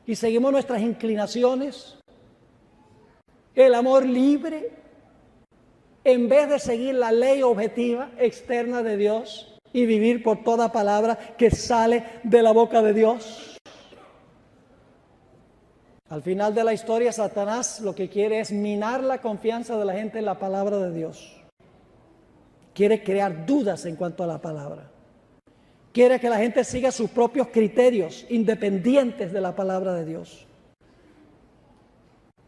y seguimos nuestras inclinaciones, el amor libre, en vez de seguir la ley objetiva externa de Dios, y vivir por toda palabra que sale de la boca de Dios. Al final de la historia, Satanás lo que quiere es minar la confianza de la gente en la palabra de Dios. Quiere crear dudas en cuanto a la palabra. Quiere que la gente siga sus propios criterios independientes de la palabra de Dios.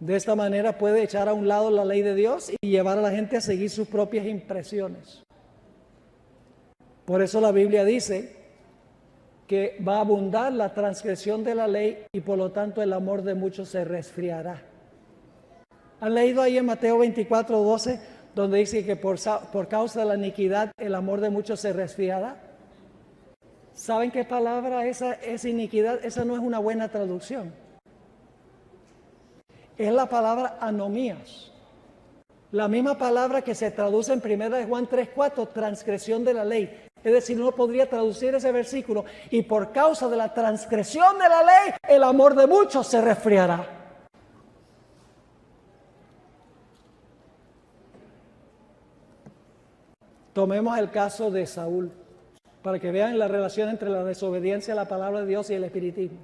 De esta manera puede echar a un lado la ley de Dios y llevar a la gente a seguir sus propias impresiones. Por eso la Biblia dice que va a abundar la transgresión de la ley y por lo tanto el amor de muchos se resfriará. ¿Han leído ahí en Mateo 24:12 donde dice que por causa de la iniquidad el amor de muchos se resfriará? ¿Saben qué palabra esa es iniquidad? Esa no es una buena traducción. Es la palabra anomías. La misma palabra que se traduce en 1 Juan 3:4, transgresión de la ley. Es decir, uno podría traducir ese versículo, y por causa de la transgresión de la ley, el amor de muchos se resfriará. Tomemos el caso de Saúl, para que vean la relación entre la desobediencia a la palabra de Dios y el espiritismo.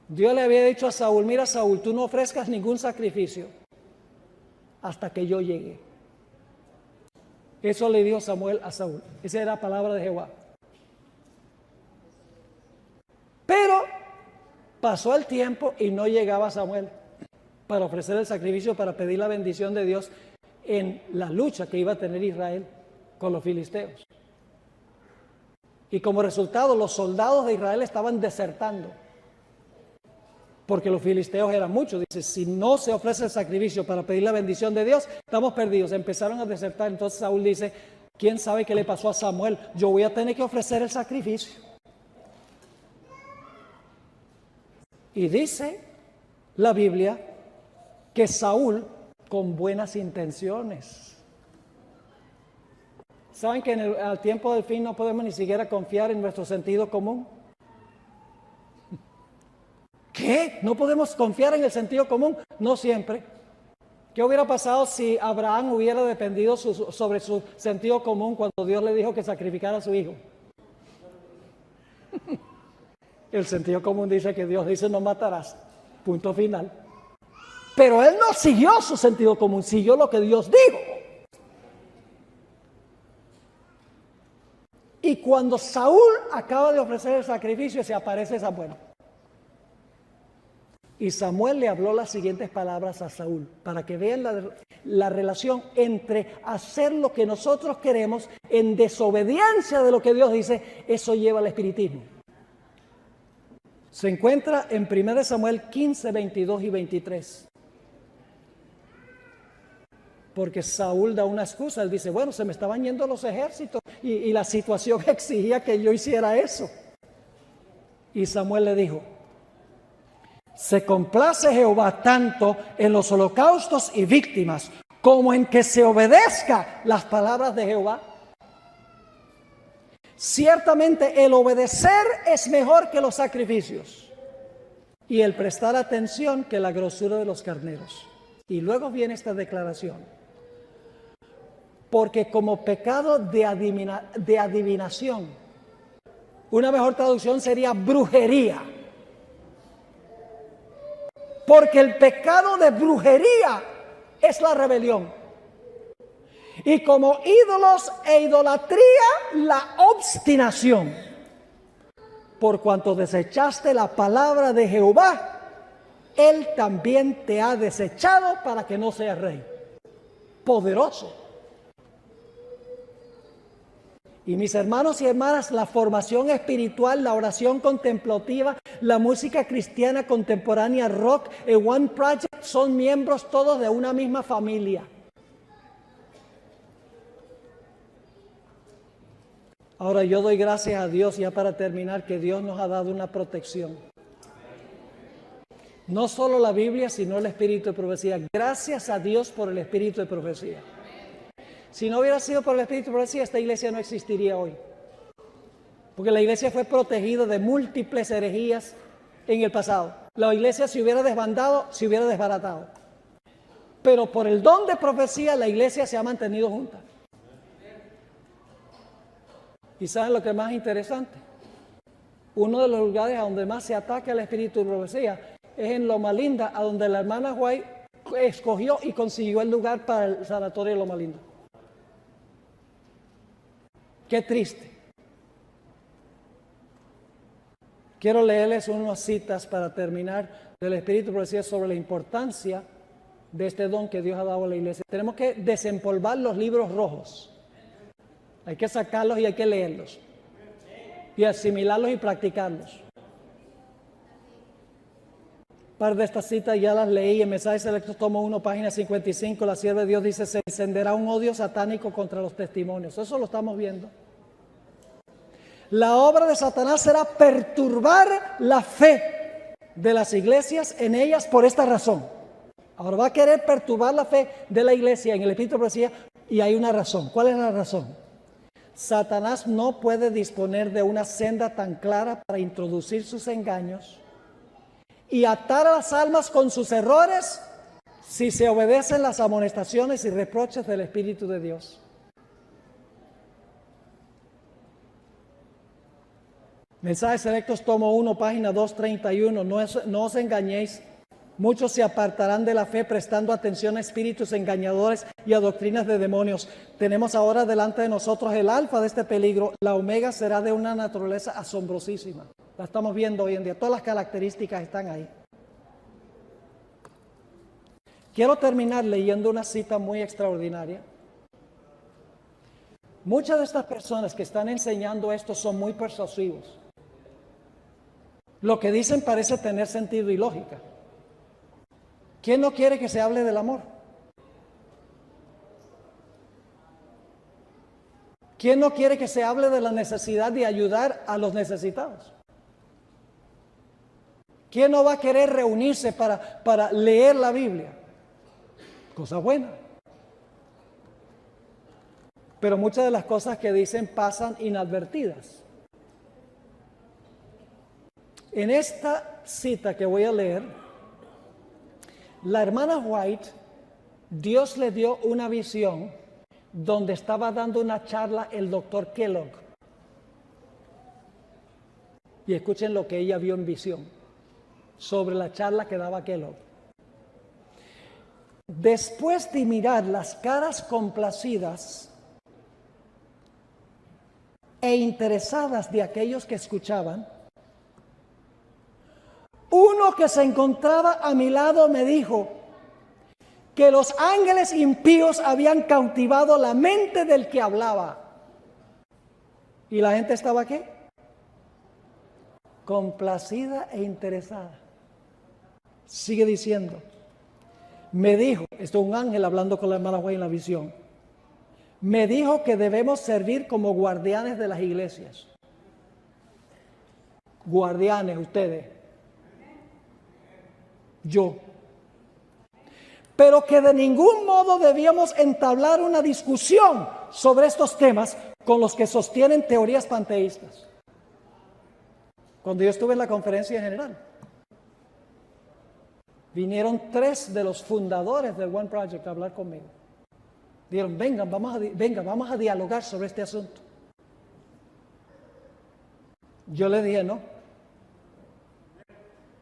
Dios le había dicho a Saúl, mira Saúl, tú no ofrezcas ningún sacrificio hasta que yo llegue. Eso le dijo Samuel a Saúl. Esa era la palabra de Jehová. Pero pasó el tiempo y no llegaba Samuel para ofrecer el sacrificio, para pedir la bendición de Dios. en la lucha que iba a tener Israel con los filisteos. Y como resultado, los soldados de Israel estaban desertando, porque los filisteos eran muchos. Dice, si no se ofrece el sacrificio para pedir la bendición de Dios, estamos perdidos. Empezaron a desertar. Entonces Saúl dice, ¿quién sabe qué le pasó a Samuel? Yo voy a tener que ofrecer el sacrificio. Y dice la Biblia que Saúl, con buenas intenciones. ¿Saben que al tiempo del fin no podemos ni siquiera confiar en nuestro sentido común? ¿Qué? ¿No podemos confiar en el sentido común? No siempre. ¿Qué hubiera pasado si Abraham hubiera dependido sobre su sentido común cuando Dios le dijo que sacrificara a su hijo? El sentido común dice que Dios dice no matarás. Punto final. Pero él no siguió su sentido común, siguió lo que Dios dijo. Y cuando Saúl acaba de ofrecer el sacrificio, se aparece Samuel. Y Samuel le habló las siguientes palabras a Saúl, para que vean la relación entre hacer lo que nosotros queremos en desobediencia de lo que Dios dice. Eso lleva al espiritismo. Se encuentra en 1 Samuel 15, 22 y 23. Porque Saúl da una excusa. Él dice, bueno, se me estaban yendo los ejércitos y la situación exigía que yo hiciera eso. Y Samuel le dijo, se complace Jehová tanto en los holocaustos y víctimas como en que se obedezca las palabras de Jehová. Ciertamente el obedecer es mejor que los sacrificios y el prestar atención que la grosura de los carneros. Y luego viene esta declaración. Porque como pecado de adivinación, una mejor traducción sería brujería. Porque el pecado de brujería es la rebelión. Y como ídolos e idolatría, la obstinación. Por cuanto desechaste la palabra de Jehová, Él también te ha desechado para que no seas rey. Poderoso. Y mis hermanos y hermanas, la formación espiritual, la oración contemplativa, la música cristiana contemporánea, rock, el One Project, son miembros todos de una misma familia. Ahora yo doy gracias a Dios, ya para terminar, que Dios nos ha dado una protección. No solo la Biblia, sino el espíritu de profecía. Gracias a Dios por el espíritu de profecía. Si no hubiera sido por el espíritu de profecía, esta iglesia no existiría hoy. Porque la iglesia fue protegida de múltiples herejías en el pasado. La iglesia se hubiera desbandado, se hubiera desbaratado. Pero por el don de profecía, la iglesia se ha mantenido junta. ¿Y saben lo que es más interesante? Uno de los lugares a donde más se ataca el espíritu de profecía es en Loma Linda, a donde la hermana White escogió y consiguió el lugar para el sanatorio de Loma Linda. Qué triste. Quiero leerles unas citas para terminar del espíritu de profecía sobre la importancia de este don que Dios ha dado a la iglesia. Tenemos que desempolvar los libros rojos. Hay que sacarlos y hay que leerlos. Y asimilarlos y practicarlos. Un par de estas citas ya las leí en Mensajes Selectos, tomo 1, página 55. La sierva de Dios dice, se encenderá un odio satánico contra los testimonios. Eso lo estamos viendo. La obra de Satanás será perturbar la fe de las iglesias en ellas por esta razón. Ahora va a querer perturbar la fe de la iglesia en el espíritu de profecía y hay una razón. ¿Cuál es la razón? Satanás no puede disponer de una senda tan clara para introducir sus engaños y atar a las almas con sus errores si se obedecen las amonestaciones y reproches del Espíritu de Dios. Mensajes Selectos, tomo 1, página 231. No os engañéis. Muchos se apartarán de la fe prestando atención a espíritus engañadores y a doctrinas de demonios. Tenemos ahora delante de nosotros el alfa de este peligro. La omega será de una naturaleza asombrosísima. La estamos viendo hoy en día. Todas las características están ahí. Quiero terminar leyendo una cita muy extraordinaria. Muchas de estas personas que están enseñando esto son muy persuasivos. Lo que dicen parece tener sentido y lógica. ¿Quién no quiere que se hable del amor? ¿Quién no quiere que se hable de la necesidad de ayudar a los necesitados? ¿Quién no va a querer reunirse para leer la Biblia? Cosa buena. Pero muchas de las cosas que dicen pasan inadvertidas. En esta cita que voy a leer, la hermana White, Dios le dio una visión donde estaba dando una charla el doctor Kellogg. Y escuchen lo que ella vio en visión sobre la charla que daba Kellogg. Después de mirar las caras complacidas e interesadas de aquellos que escuchaban, uno que se encontraba a mi lado me dijo que los ángeles impíos habían cautivado la mente del que hablaba. ¿Y la gente estaba qué? Complacida e interesada. Sigue diciendo. Me dijo, esto es un ángel hablando con la hermana White en la visión. Me dijo que debemos servir como guardianes de las iglesias. Guardianes, ustedes. Yo. Pero que de ningún modo debíamos entablar una discusión sobre estos temas con los que sostienen teorías panteístas. Cuando yo estuve en la conferencia general, vinieron 3 de los fundadores del One Project a hablar conmigo. Dijeron, venga, vamos a dialogar sobre este asunto. Yo le dije, no.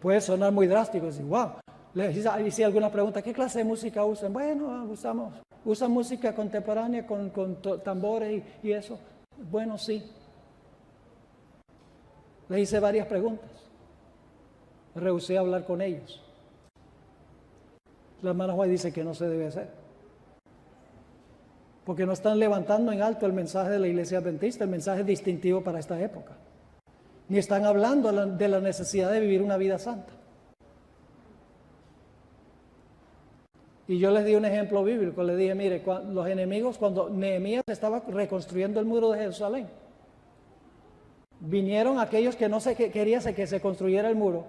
Puede sonar muy drástico, decir, wow. Le hice alguna pregunta, ¿qué clase de música usan? Bueno, usan música contemporánea con tambores y eso. Bueno, sí. Le hice varias preguntas. Rehusé a hablar con ellos. La hermana White dice que no se debe hacer. Porque no están levantando en alto el mensaje de la iglesia adventista, el mensaje distintivo para esta época. Ni están hablando de la necesidad de vivir una vida santa. Y yo les di un ejemplo bíblico, les dije, mire, los enemigos, cuando Nehemías estaba reconstruyendo el muro de Jerusalén, vinieron aquellos que no querían que se construyera el muro,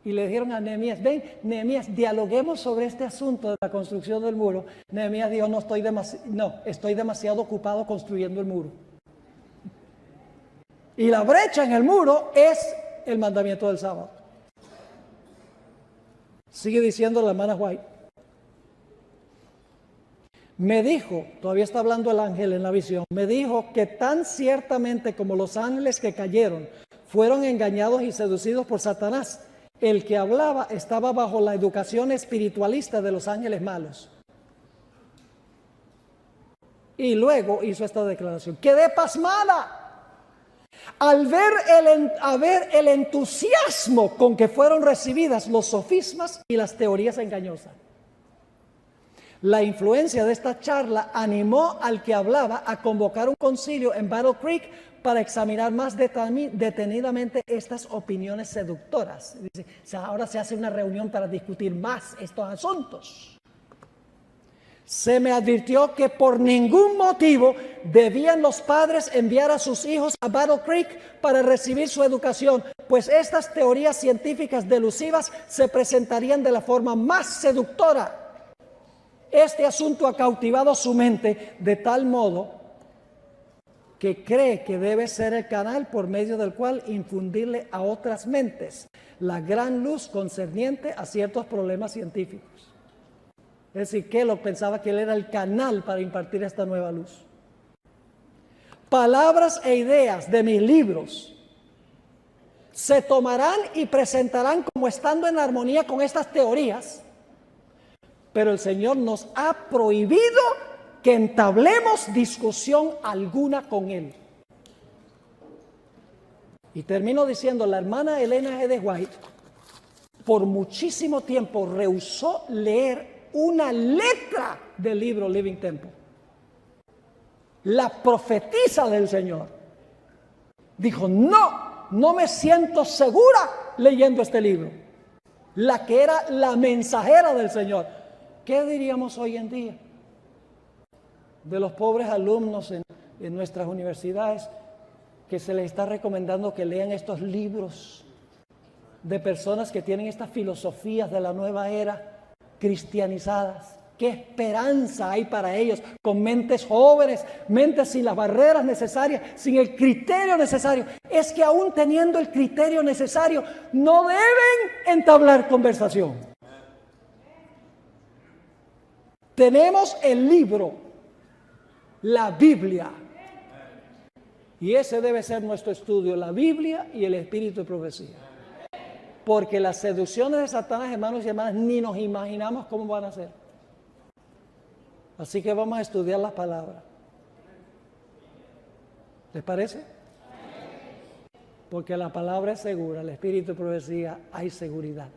y le dijeron a Nehemías, ven, Nehemías, dialoguemos sobre este asunto de la construcción del muro. Nehemías dijo, estoy demasiado ocupado construyendo el muro. Y la brecha en el muro es el mandamiento del sábado. Sigue diciendo la hermana White. Me dijo, todavía está hablando el ángel en la visión, me dijo que tan ciertamente como los ángeles que cayeron fueron engañados y seducidos por Satanás, el que hablaba estaba bajo la educación espiritualista de los ángeles malos. Y luego hizo esta declaración, quedé pasmada al ver el entusiasmo con que fueron recibidas los sofismas y las teorías engañosas. La influencia de esta charla animó al que hablaba a convocar un concilio en Battle Creek para examinar más detenidamente estas opiniones seductoras. Dice, ahora se hace una reunión para discutir más estos asuntos. Se me advirtió que por ningún motivo debían los padres enviar a sus hijos a Battle Creek para recibir su educación, pues estas teorías científicas delusivas se presentarían de la forma más seductora. Este asunto ha cautivado su mente de tal modo que cree que debe ser el canal por medio del cual infundirle a otras mentes la gran luz concerniente a ciertos problemas científicos. Es decir, Kellogg pensaba que él era el canal para impartir esta nueva luz. Palabras e ideas de mis libros se tomarán y presentarán como estando en armonía con estas teorías, pero el Señor nos ha prohibido que entablemos discusión alguna con Él. Y termino diciendo, la hermana Elena G. de White por muchísimo tiempo rehusó leer una letra del libro Living Temple. La profetisa del Señor dijo, no me siento segura leyendo este libro. La que era la mensajera del Señor. ¿Qué diríamos hoy en día de los pobres alumnos en nuestras universidades que se les está recomendando que lean estos libros de personas que tienen estas filosofías de la nueva era cristianizadas? ¿Qué esperanza hay para ellos con mentes jóvenes, mentes sin las barreras necesarias, sin el criterio necesario? Es que aún teniendo el criterio necesario, no deben entablar conversación. Tenemos el libro, la Biblia, y ese debe ser nuestro estudio, la Biblia y el espíritu de profecía. Porque las seducciones de Satanás, hermanos y hermanas, ni nos imaginamos cómo van a ser. Así que vamos a estudiar las palabras. ¿Les parece? Porque la palabra es segura, el espíritu de profecía hay seguridad.